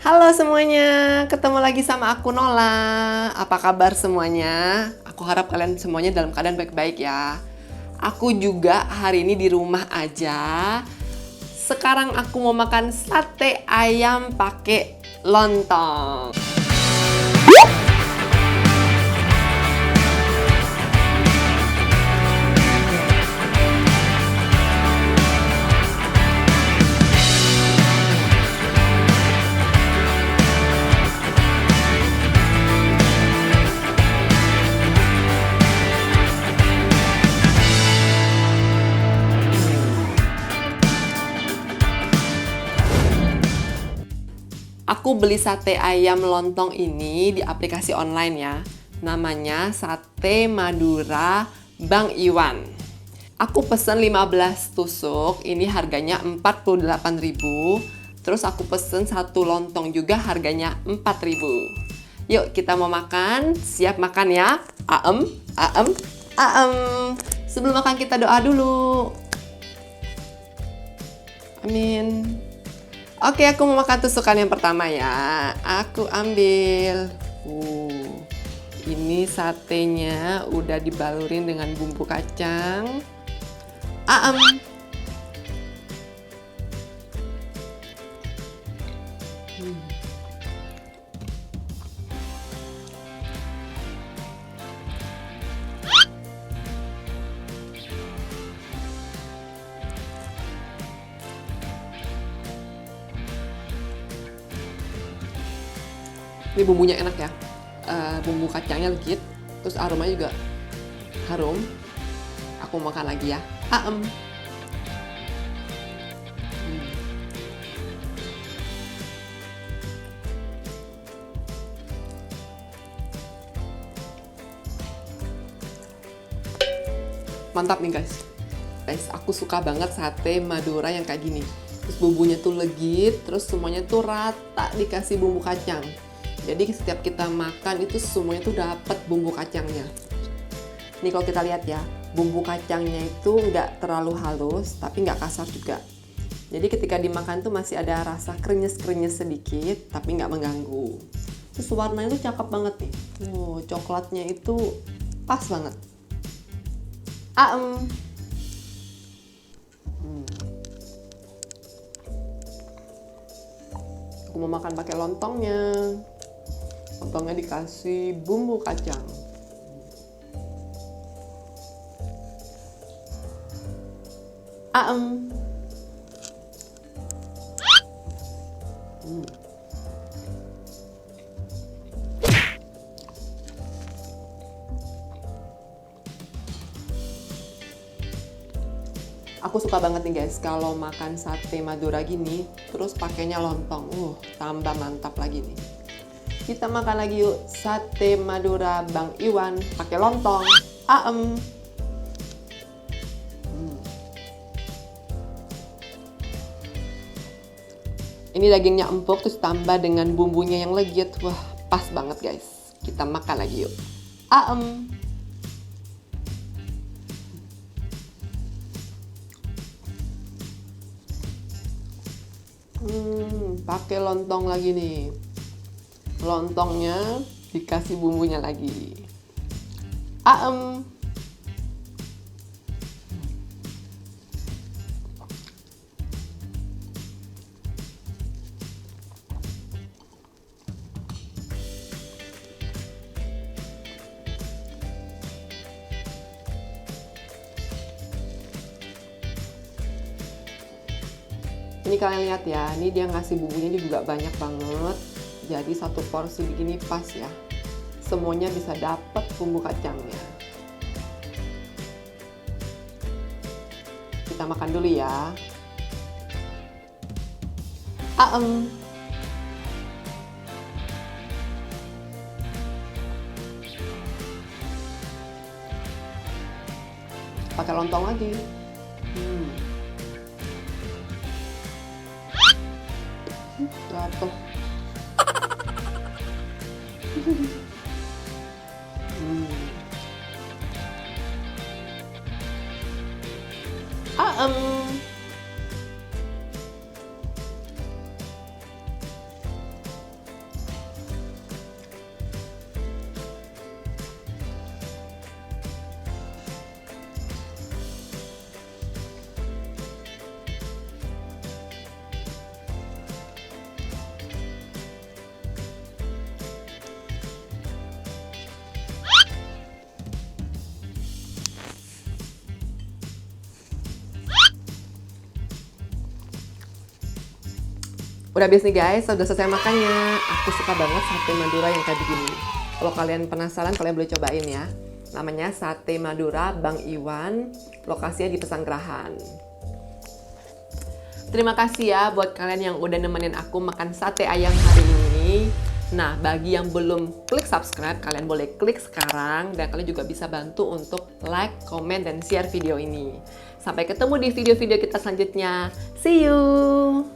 Halo semuanya, ketemu lagi sama aku Nola. Apa kabar semuanya? Aku harap kalian semuanya dalam keadaan baik-baik ya. Aku juga hari ini di rumah aja. Sekarang aku mau makan sate ayam pakai lontong. Aku beli sate ayam lontong ini di aplikasi online ya. Namanya Sate Madura Bang Iwan. Aku pesen 15 tusuk, ini harganya 48.000. Terus aku pesen satu lontong juga harganya 4.000. Yuk kita mau makan, siap makan ya. Aem, aem, aem. Sebelum makan kita doa dulu. Amin. Oke, aku mau makan tusukan yang pertama ya. Aku ambil. Ini satenya udah dibalurin dengan bumbu kacang. Aem. Ini bumbunya enak ya, bumbu kacangnya legit, terus aromanya juga harum. Aku makan lagi ya. Aem. Mantap nih guys. Aku suka banget sate Madura yang kayak gini. Terus bumbunya tuh legit, terus semuanya tuh rata dikasih bumbu kacang. Jadi setiap kita makan itu semuanya tuh dapet bumbu kacangnya. Nih kalau kita lihat ya, bumbu kacangnya itu nggak terlalu halus, tapi nggak kasar juga. Jadi ketika dimakan tuh masih ada rasa krenyes-krenyes sedikit, tapi nggak mengganggu. Terus warnanya tuh cakep banget nih. Coklatnya itu pas banget. Aem. Aku mau makan pakai lontongnya. Lontongnya dikasih bumbu kacang. Aem. Aku suka banget nih guys kalau makan sate Madura gini terus pakainya lontong. Tambah mantap lagi nih. Kita makan lagi yuk sate Madura Bang Iwan pakai lontong. Aem. Ini dagingnya empuk terus tambah dengan bumbunya yang legit. Wah, pas banget guys. Kita makan lagi yuk. Aem. Pakai lontong lagi nih. Lontongnya dikasih bumbunya lagi. Aem. Ini kalian lihat ya, ini dia ngasih bumbunya ini juga banyak banget. Jadi satu porsi begini pas ya. Semuanya bisa dapet bumbu kacangnya. Kita makan dulu ya. Aem. Pakai lontong lagi. Jatuh. Udah habis nih guys, udah selesai makannya. Aku suka banget sate Madura yang kayak begini. Kalau kalian penasaran, kalian boleh cobain ya. Namanya Sate Madura Bang Iwan, lokasinya di Pesanggerahan. Terima kasih ya buat kalian yang udah nemenin aku makan sate ayam hari ini. Nah, bagi yang belum klik subscribe, kalian boleh klik sekarang. Dan kalian juga bisa bantu untuk like, comment, dan share video ini. Sampai ketemu di video-video kita selanjutnya. See you!